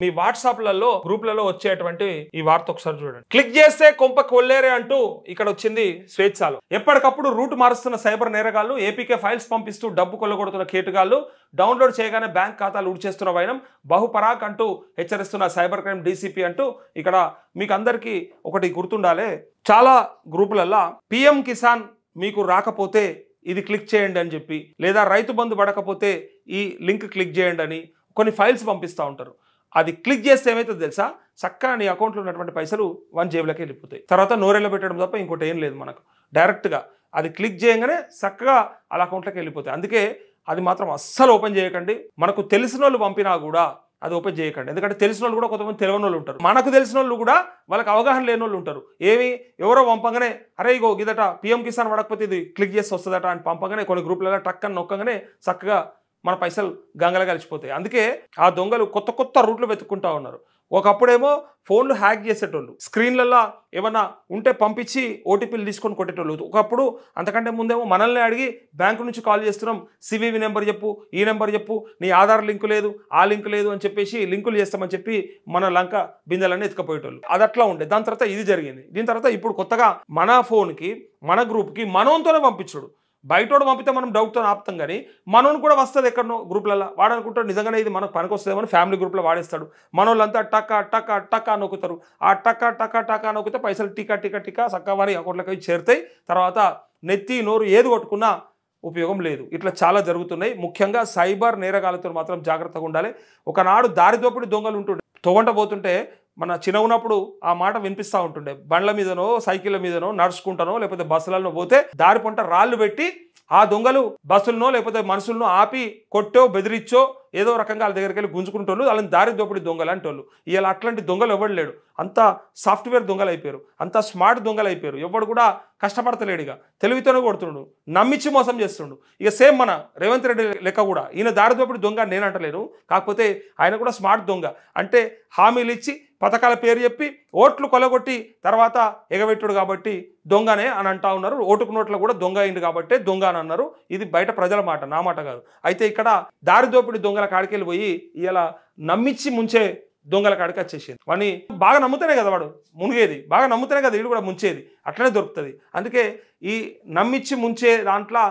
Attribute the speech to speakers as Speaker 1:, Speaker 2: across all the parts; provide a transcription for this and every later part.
Speaker 1: మీ వాట్సాప్లలో గ్రూప్లలో వచ్చేటువంటి ఈ వార్త ఒకసారి చూడండి. క్లిక్ చేస్తే కొంప కొల్లేరే అంటూ ఇక్కడ వచ్చింది స్వేచ్ఛలో. ఎప్పటికప్పుడు రూట్ మారుస్తున్న సైబర్ నేరగాళ్లు, ఏపీకే ఫైల్స్ పంపిస్తూ డబ్బు కొల్లగొడుతున్న కేటుగాళ్లు, డౌన్లోడ్ చేయగానే బ్యాంక్ ఖాతాలు ఊడ్చేస్తున్న వైనం, బహుపరాక్ అంటూ హెచ్చరిస్తున్న సైబర్ క్రైమ్ డీసీపీ అంటూ ఇక్కడ మీకు అందరికీ ఒకటి గుర్తుండాలి. చాలా గ్రూపులల్లో పిఎం కిసాన్ మీకు రాకపోతే ఇది క్లిక్ చేయండి అని చెప్పి, లేదా రైతు బంధు పడకపోతే ఈ లింక్ క్లిక్ చేయండి అని కొన్ని ఫైల్స్ పంపిస్తూ ఉంటారు. అది క్లిక్ చేస్తే ఏమవుతుందో తెలుసా, చక్కగా నీ అకౌంట్లో ఉన్నటువంటి పైసలు వన్ జేబులోకి వెళ్ళిపోతాయి. తర్వాత నోరెళ్ళ పెట్టడం తప్ప ఇంకోటి ఏం లేదు మనకు. డైరెక్ట్గా అది క్లిక్ చేయగానే చక్కగా అలా అకౌంట్లోకి వెళ్ళిపోతాయి. అందుకే అది మాత్రం అస్సలు ఓపెన్ చేయకండి. మనకు తెలిసిన వాళ్ళు పంపినా కూడా అది ఓపెన్ చేయకండి. ఎందుకంటే తెలిసిన వాళ్ళు కూడా కొంతమంది తెలియని వాళ్ళు ఉంటారు. మనకు తెలిసిన వాళ్ళు కూడా వాళ్ళకి అవగాహన లేని వాళ్ళు ఉంటారు. ఎవరో పంపగానే అరే ఇగో గిదట పిఎం కిసాన్ పడకపోతే ఇది క్లిక్ చేసి వస్తుందట అని పంపగానే కొన్ని గ్రూపులలో టక్ అని నొక్కగానే చక్కగా మన పైసలు గంగలు కలిసిపోతాయి. అందుకే ఆ దొంగలు కొత్త కొత్త రూట్లు వెతుక్కుంటా ఉన్నారు. ఒకప్పుడేమో ఫోన్లు హ్యాక్ చేసేటోళ్ళు, స్క్రీన్లలో ఏమన్నా ఉంటే పంపించి ఓటీపీలు తీసుకొని కొట్టేటోళ్ళు. ఒకప్పుడు అంతకంటే ముందేమో మనల్ని అడిగి బ్యాంకు నుంచి కాల్ చేస్తున్నాం, సివివి నెంబర్ చెప్పు, ఈ నెంబర్ చెప్పు, నీ ఆధార్ లింకు లేదు, ఆ లింక్ లేదు అని చెప్పేసి లింకులు చేస్తామని చెప్పి మన లంక బిందెలన్నీ ఎత్తుకపోయేటోళ్ళు. అది అట్లా ఉండే. దాని తర్వాత ఇది జరిగింది. దీని తర్వాత ఇప్పుడు కొత్తగా మన ఫోన్కి, మన గ్రూప్కి మనోన్తోనే పంపించుడు. బయటోడు పంపితే మనం డౌట్తో ఆపుతాం, కానీ మనోని కూడా వస్తుంది ఎక్కడనో గ్రూప్లలో. వాడనుకుంటాడు నిజంగానే ఇది మనకు పనికి వస్తుందేమో ఫ్యామిలీ గ్రూప్లో వాడేస్తాడు. మనోళ్ళంతా టక్క టక్క టక్క నొక్కుతారు. ఆ టక్క టక్క టక్క నొక్కితే పైసలు టికా టికా టికా చక్కగా వారి అకౌంట్లోకి చేరుతాయి. తర్వాత నెత్తి నోరు ఏది కొట్టుకున్నా ఉపయోగం లేదు. ఇట్లా చాలా జరుగుతున్నాయి. ముఖ్యంగా సైబర్ నేరగాలతో మాత్రం జాగ్రత్తగా ఉండాలి. ఒకనాడు దారిదోపిడి దొంగలు ఉంటుండే. తొవంట పోతుంటే మన చిన్న ఉన్నప్పుడు ఆ మాట వినిపిస్తూ ఉంటుండే. బండ్ల మీదనో, సైకిళ్ళ మీదనో, నడుచుకుంటానో లేకపోతే బస్సులలో పోతే దారి పొంట రాళ్ళు పెట్టి ఆ దొంగలు బస్సులనో లేకపోతే మనుషులను ఆపి కొట్టో బెదిరించో ఏదో రకంగా వాళ్ళ దగ్గరికి వెళ్ళి గుంజుకుంటోళ్ళు. వాళ్ళని దారి దోపిడి దొంగలు అంటోళ్ళు. ఇలా అట్లాంటి దొంగలు ఎవడు లేడు. అంతా సాఫ్ట్వేర్ దొంగలు అయిపోయారు, అంతా స్మార్ట్ దొంగలు అయిపోయారు. ఎవడు కూడా కష్టపడతలేడు. ఇక తెలివితోనే కొడుతుండు, నమ్మించి మోసం చేస్తుండు. ఇక సేమ్ మన రేవంత్ రెడ్డి లెక్క కూడా ఈయన దారి దోపిడి దొంగ నేను అంటలేను, కాకపోతే ఆయన కూడా స్మార్ట్ దొంగ. అంటే హామీలు ఇచ్చి పథకాల పేరు చెప్పి ఓట్లు కొలగొట్టి తర్వాత ఎగబెట్టుడు కాబట్టి దొంగనే అని అంటా ఉన్నారు. ఓటుకు నోట్లో కూడా దొంగ అయింది కాబట్టి దొంగ అని అన్నారు. ఇది బయట ప్రజల మాట, నా మాట కాదు. అయితే ఇక్కడ దారి దోపిడి దొంగల కాడికెళ్ళి పోయి ఇలా నమ్మించి ముంచే దొంగల కాడికి వచ్చేసింది. వాడిని బాగా నమ్ముతేనే కదా వాడు మునిగేది, బాగా నమ్ముతేనే కదా వీడు కూడా ముంచేది. అట్లనే దొరుకుతుంది. అందుకే ఈ నమ్మించి ముంచే దాంట్లో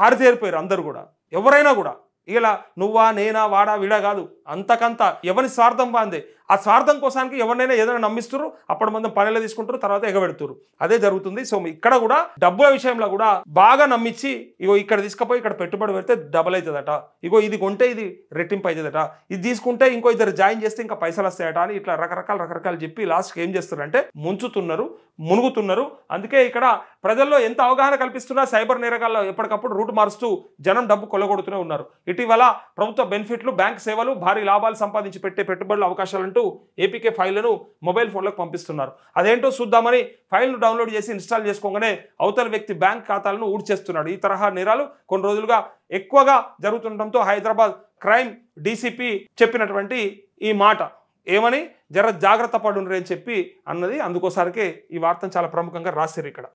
Speaker 1: ఆరితేరిపోయారు అందరు కూడా, ఎవరైనా కూడా. ఇలా నువ్వా నేనా వాడా వీడా కాదు, అంతకంత ఎవరి స్వార్థం బాందే. ఆ స్వార్థం కోసానికి ఎవరినైనా ఏదైనా నమ్మిస్తారు, అప్పుడు మనం పనిలో తీసుకుంటారు, తర్వాత ఎగబెడుతారు. అదే జరుగుతుంది. సో ఇక్కడ కూడా డబ్బుల విషయంలో కూడా బాగా నమ్మించి ఇగో ఇక్కడ తీసుకుపోయి ఇక్కడ పెట్టుబడి పెడితే డబల్ అవుతుందట, ఇగో ఇది కొంటే ఇది రెట్టింపు అవుతుందట, ఇది తీసుకుంటే ఇంకో ఇద్దరు జాయిన్ చేస్తే ఇంకా పైసలు వస్తాయట అని ఇట్లా రకరకాలు చెప్పి లాస్ట్కి ఏం చేస్తారంటే ముంచుతున్నారు, మునుగుతున్నారు. అందుకే ఇక్కడ ప్రజల్లో ఎంత అవగాహన కల్పిస్తున్నా సైబర్ నేరగాళ్ళు ఎప్పటికప్పుడు రూట్ మారుస్తూ జనం డబ్బు కొల్లగొడుతూనే ఉన్నారు. ఇటీవల ప్రభుత్వ బెనిఫిట్లు, బ్యాంక్ సేవలు, భారీ లాభాలు సంపాదించి పెట్టే పెట్టుబడుల అవకాశాలంటూ ఏపీకే ఫైళ్లను మొబైల్ ఫోన్లకు పంపిస్తున్నారు. అదేంటో చూద్దామని ఫైల్ను డౌన్లోడ్ చేసి ఇన్స్టాల్ చేసుకోగానే అవతల వ్యక్తి బ్యాంక్ ఖాతాలను ఊడ్చేస్తున్నాడు. ఈ తరహా నేరాలు కొన్ని రోజులుగా ఎక్కువగా జరుగుతుండటంతో హైదరాబాద్ క్రైమ్ డీసీపీ చెప్పినటువంటి ఈ మాట ఏమని, జర జాగ్రత్త పడుండ్రి అని చెప్పి అన్నది. అందుకోసారికే ఈ వార్తను చాలా ప్రముఖంగా రాశారు ఇక్కడ.